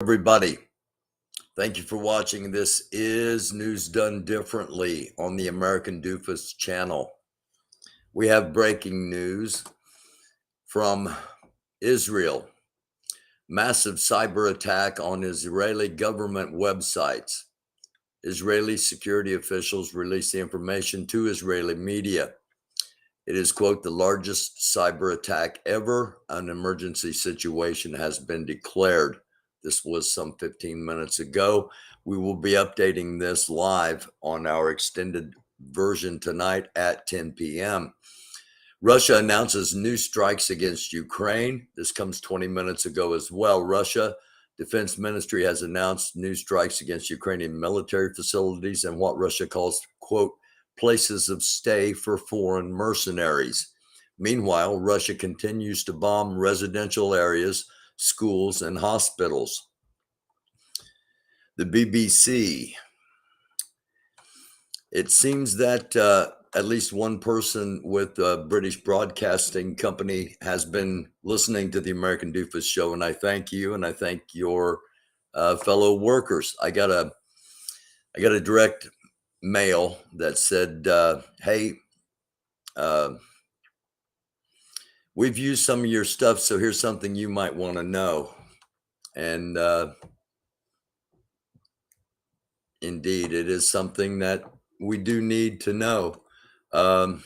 Everybody, thank you for watching. This is News Done Differently on the American Dufus channel. We have breaking news from Israel. Massive cyber attack on Israeli government websites. Israeli security officials released the information to Israeli media. It is, quote, the largest cyber attack ever. An emergency situation has been declared. This was some 15 minutes ago. We will be updating this live on our extended version tonight at 10 p.m. Russia announces new strikes against Ukraine. This comes 20 minutes ago as well. Russia Defense Ministry has announced new strikes against Ukrainian military facilities and what Russia calls, quote, places of stay for foreign mercenaries. Meanwhile, Russia continues to bomb residential areas, schools, and hospitals. The BBC. It seems that at least one person with a British broadcasting company has been listening to the American Dufus show, and I thank you, and I thank your fellow workers. I got a direct mail that said, hey, we've used some of your stuff, so here's something you might want to know. And indeed, it is something that we do need to know. And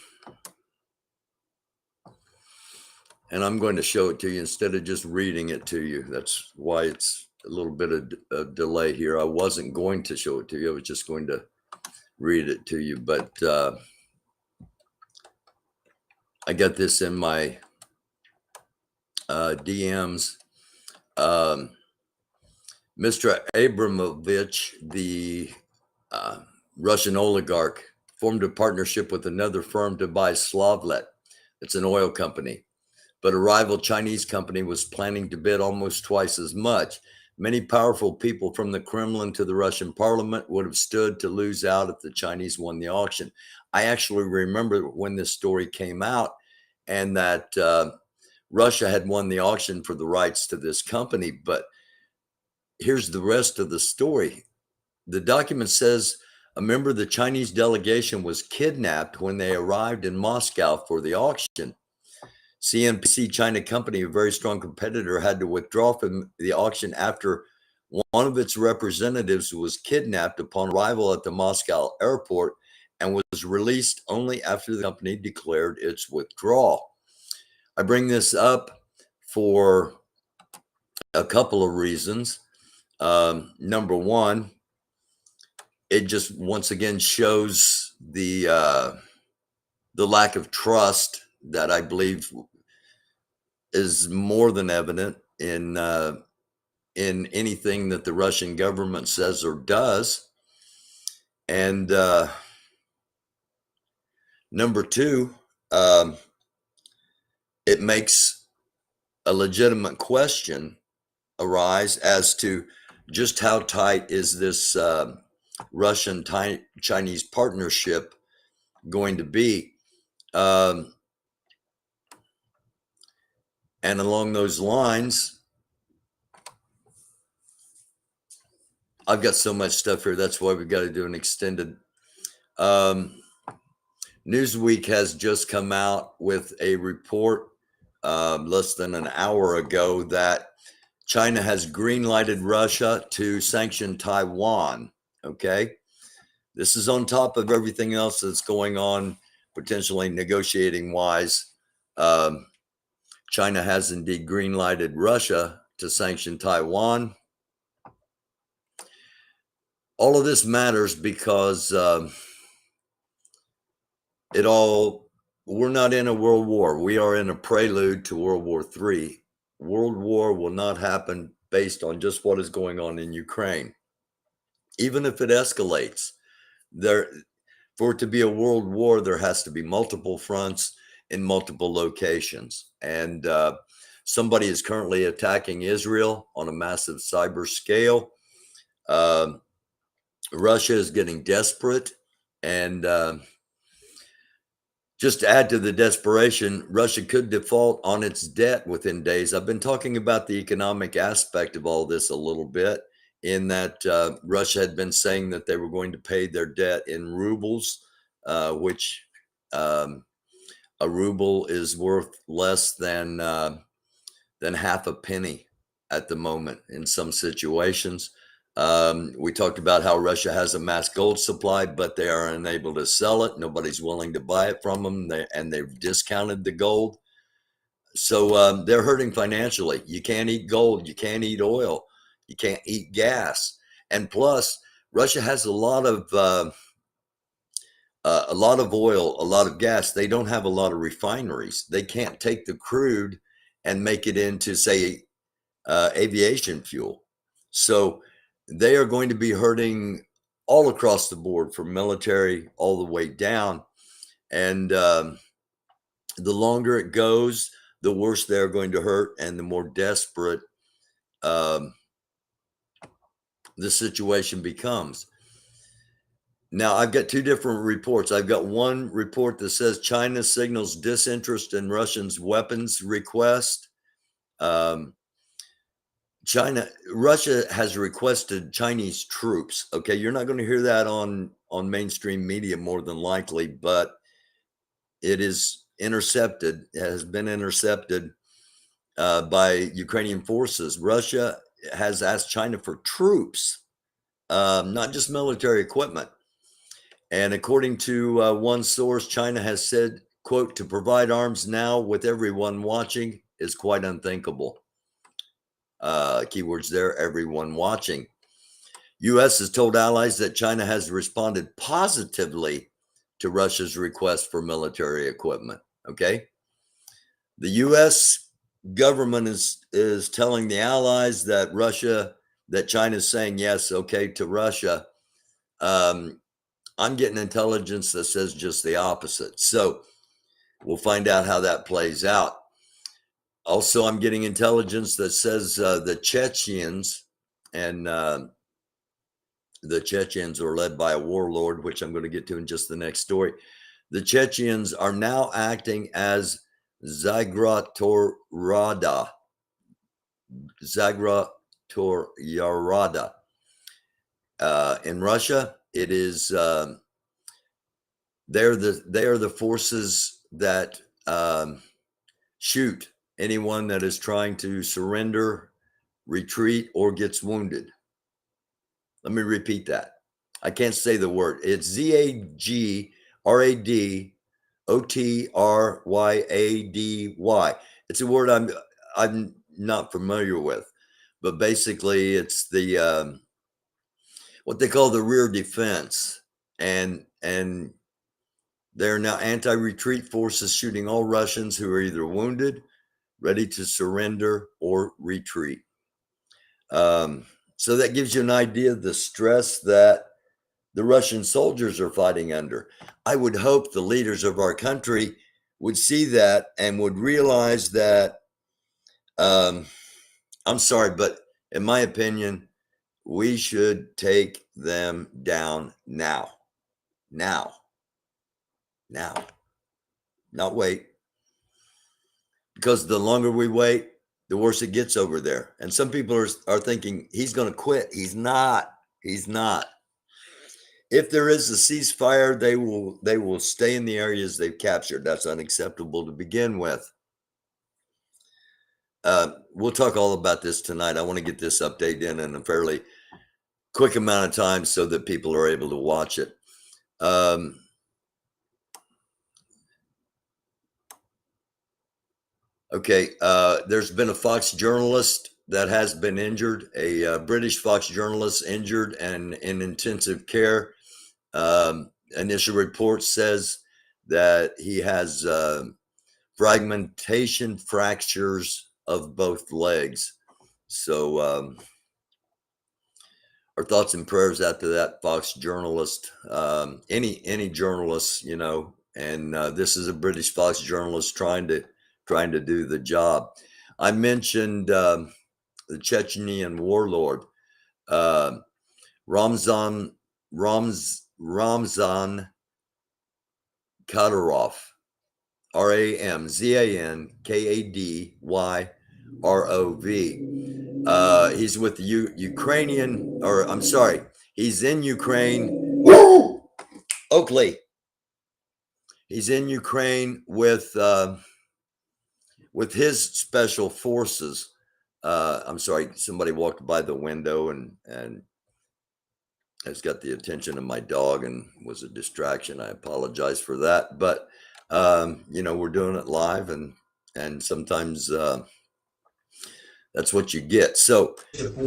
I'm going to show it to you instead of just reading it to you. That's why it's a little bit of delay here. I wasn't going to show it to you. I was just going to read it to you. But I got this in my DMs. Mr. Abramovich, the Russian oligarch, formed a partnership with another firm to buy Slavlet. It's an oil company. But a rival Chinese company was planning to bid almost twice as much. Many powerful people from the Kremlin to the Russian parliament would have stood to lose out if the Chinese won the auction. I actually remember when this story came out and that Russia had won the auction for the rights to this company. But here's the rest of the story. The document says a member of the Chinese delegation was kidnapped when they arrived in Moscow for the auction. CNPC China company, a very strong competitor, had to withdraw from the auction after one of its representatives was kidnapped upon arrival at the Moscow airport and was released only after the company declared its withdrawal. I bring this up for a couple of reasons. Number one, it just once again shows the lack of trust that I believe is more than evident in anything that the Russian government says or does. And number two, it makes a legitimate question arise as to just how tight is this Russian-Chinese partnership going to be. And along those lines, I've got so much stuff here. That's why we've got to do an extended. Newsweek has just come out with a report less than an hour ago that China has green-lighted Russia to sanction Taiwan. Okay. This is on top of everything else that's going on, potentially negotiating wise. China has indeed green-lighted Russia to sanction Taiwan. All of this matters because we're not in a world war. We are in a prelude to World War III. World war will not happen based on just what is going on in Ukraine. Even if it escalates, for it to be a world war, there has to be multiple fronts in multiple locations. And somebody is currently attacking Israel on a massive cyber scale. Russia is getting desperate, and Just to add to the desperation, Russia could default on its debt within days. I've been talking about the economic aspect of all this a little bit, in that Russia had been saying that they were going to pay their debt in rubles, which um, a ruble is worth less than half a penny at the moment in some situations. We talked about how Russia has a mass gold supply, but they are unable to sell it. Nobody's willing to buy it from them, and they've discounted the gold. So they're hurting financially. You can't eat gold. You can't eat oil. You can't eat gas. And plus, Russia has a lot of oil, a lot of gas. They don't have a lot of refineries. They can't take the crude and make it into, say, aviation fuel. So they are going to be hurting all across the board, from military all the way down. And the longer it goes, the worse they're going to hurt, and the more desperate the situation becomes. Now, I've got two different reports. I've got one report that says China signals disinterest in Russians' weapons request. Russia has requested Chinese troops. Okay, you're not going to hear that on mainstream media more than likely, but it is intercepted. It has been intercepted by Ukrainian forces. Russia has asked China for troops, not just military equipment. And according to one source, China has said, quote, "To provide arms now with everyone watching is quite unthinkable." Keywords there, everyone watching. U.S. has told allies that China has responded positively to Russia's request for military equipment. Okay. The U.S. government is telling the allies that China is saying yes, okay, to Russia. I'm getting intelligence that says just the opposite. So we'll find out how that plays out. Also, I'm getting intelligence that says the Chechens, and the Chechens are led by a warlord, which I'm going to get to in just the next story. The Chechens are now acting as Zagratorada. In Russia, it is they are the forces that shoot anyone that is trying to surrender, retreat, or gets wounded. Let me repeat that. I can't say the word. It's Zagradrady. It's a word I'm not familiar with, but basically it's the what they call the rear defense, and they're now anti-retreat forces shooting all Russians who are either wounded, ready to surrender, or retreat. So that gives you an idea of the stress that the Russian soldiers are fighting under. I would hope the leaders of our country would see that and would realize that, I'm sorry, but in my opinion, we should take them down now. Now. Not wait. Because the longer we wait, the worse it gets over there. And some people are thinking he's going to quit. He's not. If there is a ceasefire, they will stay in the areas they've captured. That's unacceptable to begin with. We'll talk all about this tonight. I want to get this update in a fairly quick amount of time so that people are able to watch it. Okay, there's been a Fox journalist that has been injured, a British Fox journalist injured and in intensive care. Initial report says that he has fragmentation fractures of both legs. So our thoughts and prayers out to that Fox journalist, any journalist, you know, and this is a British Fox journalist trying to do the job. I mentioned the Chechnyan warlord, Ramzan Kadyrov. RamzankadrayRov. He's with the Ukrainian, or I'm sorry, he's in Ukraine. Oakley. He's in Ukraine with his special forces. I'm sorry, somebody walked by the window and has got the attention of my dog and was a distraction. I apologize for that, but we're doing it live, and sometimes that's what you get. So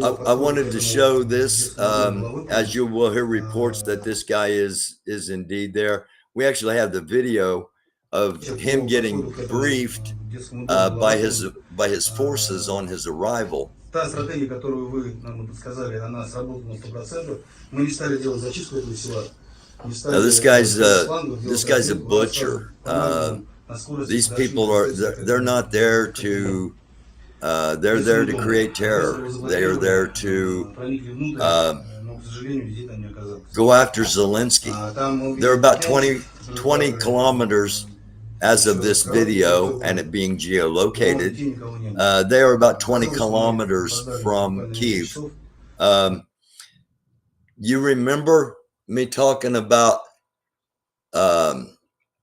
I wanted to show this. As you will hear reports that this guy is indeed there. We actually have the video of him getting briefed by his forces on his arrival. Та стратегия, которую вы нам подсказали, она сработала на 100%. Мы не стали делать зачистку этого села. Now this guy's a butcher. These people they're not there to they're there to create terror. They are there to go after Zelensky. They're about 20 kilometers as of this video and it being geolocated. They are about 20 kilometers from Kiev. You remember me talking about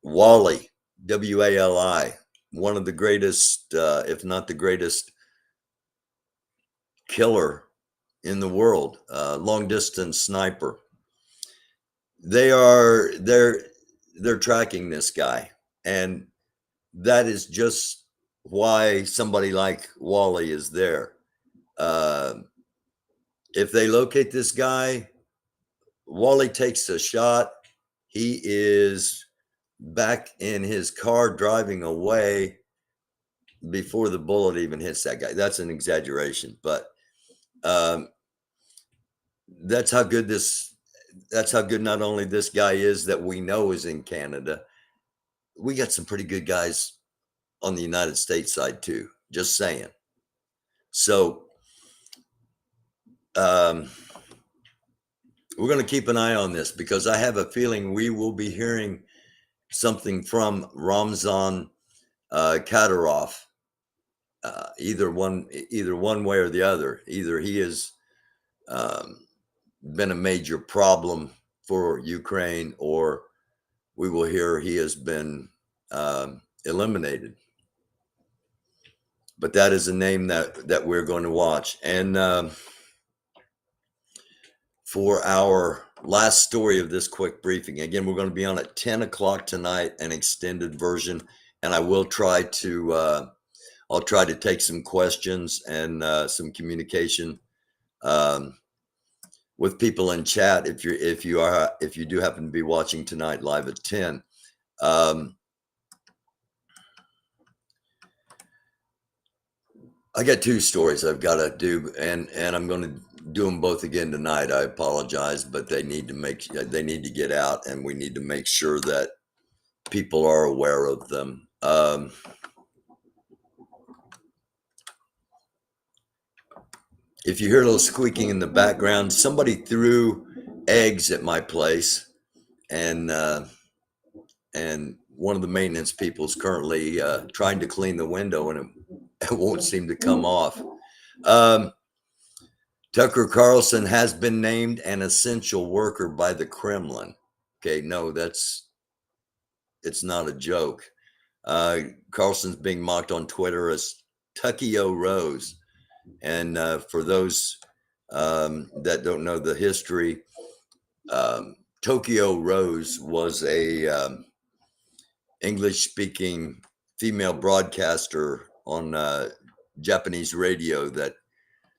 Wally, W-A-L-I, one of the greatest, if not the greatest killer in the world, long distance sniper. They're tracking this guy, and that is just why somebody like Wally is there. If they locate this guy, Wally takes a shot. He is back in his car driving away before the bullet even hits that guy. That's an exaggeration, but that's how good not only this guy is that we know is in Canada. We got some pretty good guys on the United States side too, just saying. So we're going to keep an eye on this because I have a feeling we will be hearing something from Ramzan Kadyrov, either one way or the other. Either he has been a major problem for Ukraine, or we will hear he has been eliminated. But that is a name that we're going to watch. And for our last story of this quick briefing, again, we're going to be on at 10 o'clock tonight, an extended version, and I will try to I'll try to take some questions and some communication with people in chat if you do happen to be watching tonight live at 10. I got two stories I've got to do, and I'm going to do them both again tonight. I apologize, but they need to get out, and we need to make sure that people are aware of them. If you hear a little squeaking in the background, somebody threw eggs at my place, and one of the maintenance people is currently trying to clean the window, and it won't seem to come off. Tucker Carlson has been named an essential worker by the Kremlin. Okay, no, it's not a joke. Carlson's being mocked on Twitter as Tuckio Rose. And for those that don't know the history, Tokyo Rose was a English-speaking female broadcaster on Japanese radio that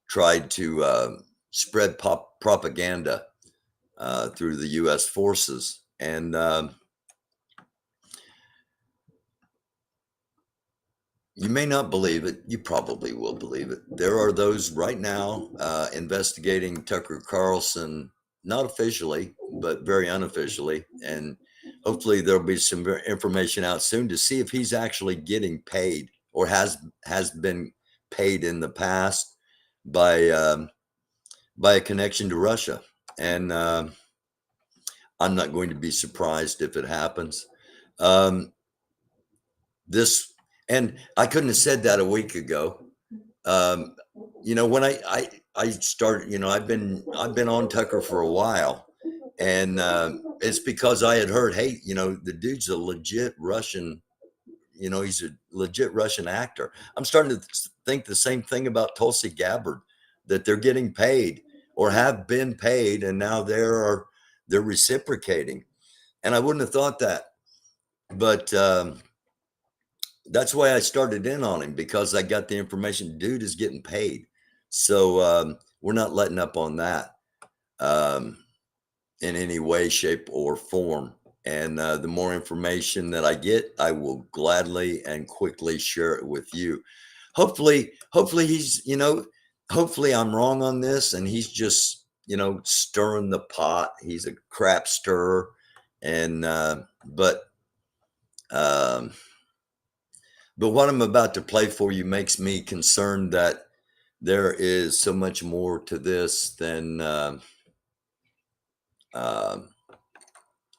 tried to spread propaganda through the U.S. forces. And you may not believe it. You probably will believe it. There are those right now investigating Tucker Carlson, not officially, but very unofficially. And hopefully there'll be some information out soon to see if he's actually getting paid or has been paid in the past by a connection to Russia. And I'm not going to be surprised if it happens. this, and I couldn't have said that a week ago. You know, when I started, you know, I've been on Tucker for a while, and it's because I had heard, hey, you know, the dude's a legit Russian. You know, he's a legit Russian actor. I'm starting to think the same thing about Tulsi Gabbard, that they're getting paid or have been paid, and now they're reciprocating. And I wouldn't have thought that, but that's why I started in on him, because I got the information. Dude is getting paid, so we're not letting up on that in any way, shape, or form. And the more information that I get, I will gladly and quickly share it with you. Hopefully he's, you know, hopefully I'm wrong on this, and he's just, you know, stirring the pot. He's a crap stirrer, and but what I'm about to play for you makes me concerned that there is so much more to this than,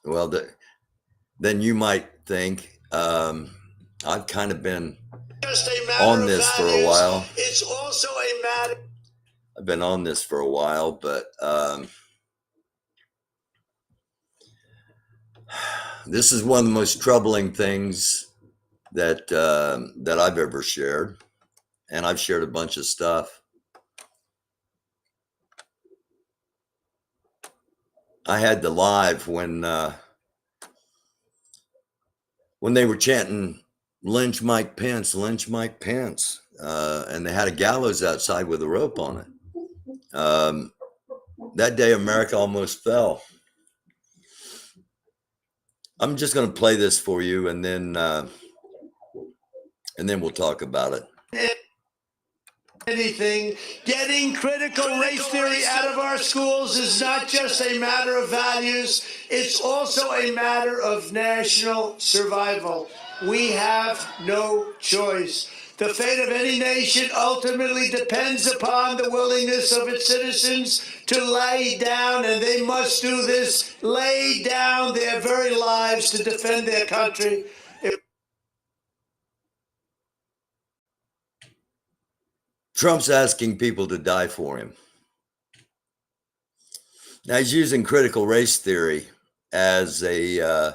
well, than you might think. I've kind of been on this for a while. It's also a matter. I've been on this for a while, but this is one of the most troubling things that that I've ever shared, and I've shared a bunch of stuff. I had the live when they were chanting "Lynch Mike Pence, lynch Mike Pence," and they had a gallows outside with a rope on it. That day, America almost fell. I'm just going to play this for you, and then we'll talk about it. Anything, getting critical race theory out of our schools is not just a matter of values, it's also a matter of national survival. We have no choice. The fate of any nation ultimately depends upon the willingness of its citizens to lay down, and they must do this, lay down their very lives to defend their country. Trump's asking people to die for him. Now, he's using critical race theory as a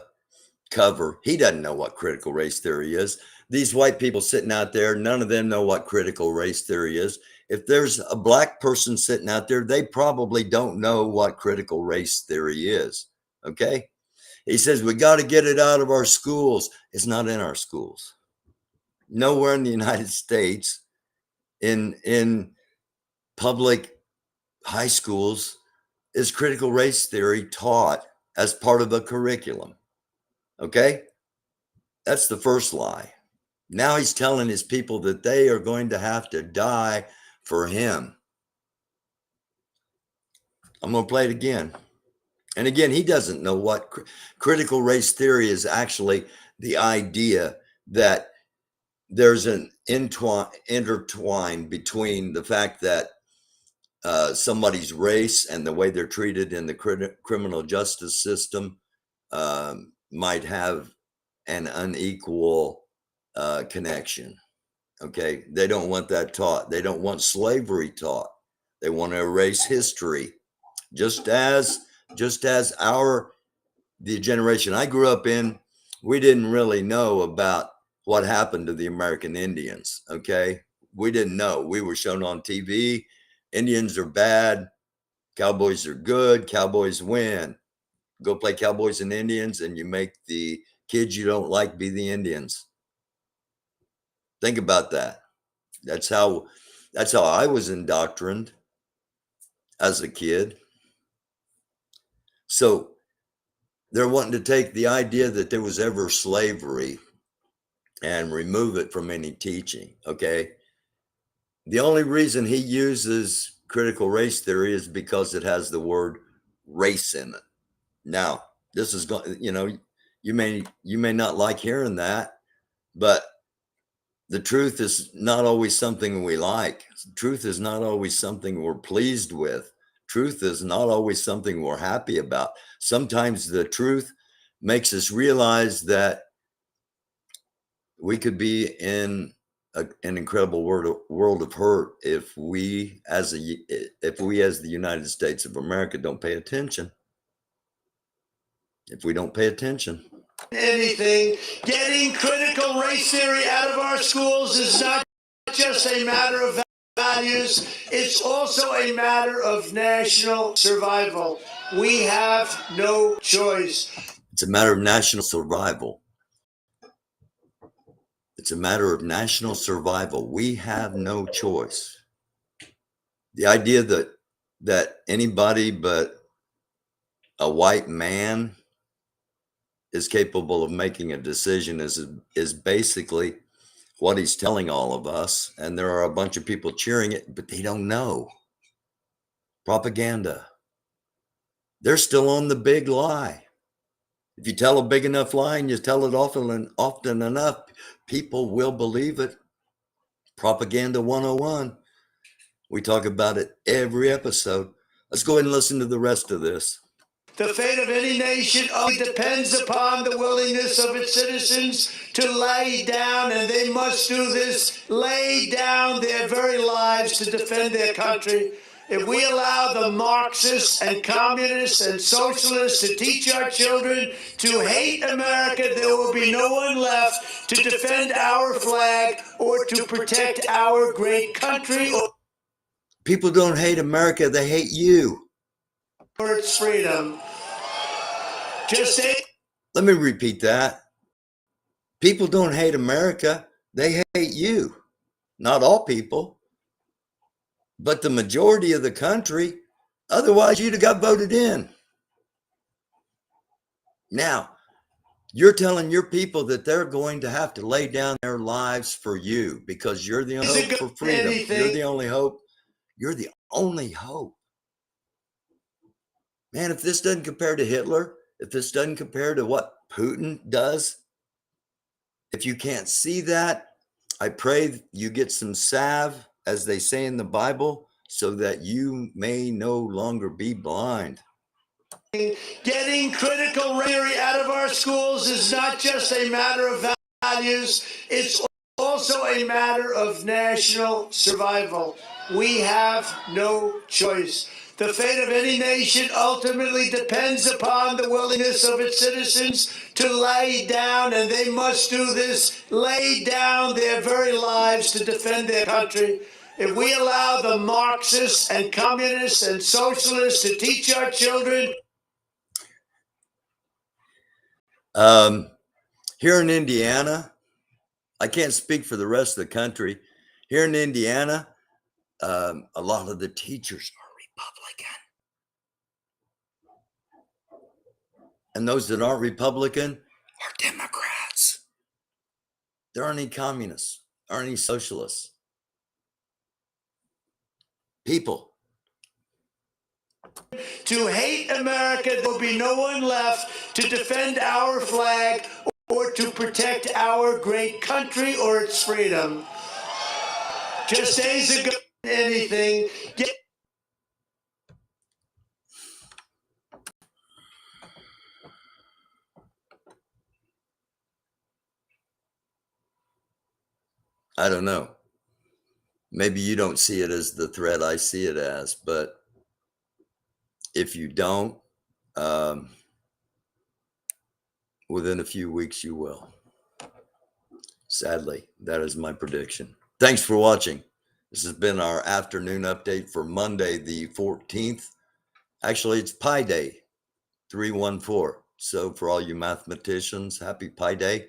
cover. He doesn't know what critical race theory is. These white people sitting out there, none of them know what critical race theory is. If there's a black person sitting out there, they probably don't know what critical race theory is. Okay? He says, we got to get it out of our schools. It's not in our schools. Nowhere in the United States, in public high schools, is critical race theory taught as part of a curriculum. Okay? That's the first lie. Now he's telling his people that they are going to have to die for him. I'm going to play it again. And again, he doesn't know what critical race theory is. Actually the idea that there's an intertwine between the fact that somebody's race and the way they're treated in the criminal justice system might have an unequal connection. Okay, they don't want that taught. They don't want slavery taught. They want to erase history, just as the generation I grew up in, we didn't really know about what happened to the American Indians. Okay, we didn't know. We were shown on TV. Indians are bad. Cowboys are good. Cowboys win. Go play Cowboys and Indians, and you make the kids you don't like be the Indians. Think about that. That's how I was indoctrined as a kid. So they're wanting to take the idea that there was ever slavery and remove it from any teaching. Okay. The only reason he uses critical race theory is because it has the word race in it. Now, this is going, you know, you may not like hearing that, but the truth is not always something we like. Truth is not always something we're pleased with. Truth is not always something we're happy about. Sometimes the truth makes us realize that we could be in an incredible world of hurt if we as the United States of America don't pay attention. If we don't pay attention. Anything, getting critical race theory out of our schools is not just a matter of values, it's also a matter of national survival. We have no choice. It's a matter of national survival. It's a matter of national survival. We have no choice. The idea that anybody but a white man is capable of making a decision is basically what he's telling all of us. And there are a bunch of people cheering it, but they don't know. Propaganda. They're still on the big lie. If you tell a big enough lie and you tell it often enough, people will believe it. Propaganda 101. We talk about it every episode. Let's go ahead and listen to the rest of this. The fate of any nation only depends upon the willingness of its citizens to lay down, and they must do this, lay down their very lives to defend their country. If we allow the Marxists and communists and socialists to teach our children to hate America, there will be no one left to defend our flag or to protect our great country. People don't hate America, they hate you. Or its freedom. Just say. Let me repeat that. People don't hate America, they hate you. Not all people, but the majority of the country. Otherwise, you'd have got voted in. Now, you're telling your people that they're going to have to lay down their lives for you because you're the only hope for freedom. You're the only hope. You're the only hope. Man, if this doesn't compare to Hitler, if this doesn't compare to what Putin does, if you can't see that, I pray you get some salve, as they say in the Bible, so that you may no longer be blind. Getting critical theory out of our schools is not just a matter of values, it's also a matter of national survival. We have no choice. The fate of any nation ultimately depends upon the willingness of its citizens to lay down, and they must do this, lay down their very lives to defend their country. If we allow the Marxists and communists and socialists to teach our children. Here in Indiana, I can't speak for the rest of the country. Here in Indiana, a lot of the teachers are Republican. And those that aren't Republican are Democrats. There aren't any communists, aren't any socialists. People. To hate America, there will be no one left to defend our flag or to protect our great country or its freedom. Just days ago, anything. I don't know. Maybe you don't see it as the threat I see it as, but if you don't, within a few weeks you will. Sadly, that is my prediction. Thanks for watching. This has been our afternoon update for Monday, the 14th. Actually, it's Pi Day, 314. So for all you mathematicians, happy Pi Day.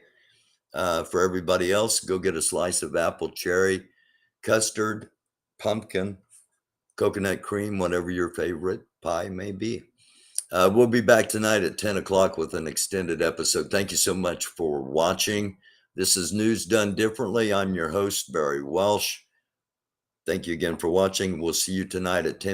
For everybody else, go get a slice of apple, cherry, custard, pumpkin, coconut cream, whatever your favorite pie may be. We'll be back tonight at 10 o'clock with an extended episode. Thank you so much for watching. This is News Done Differently. I'm your host, Barry Welsh. Thank you again for watching. We'll see you tonight at 10.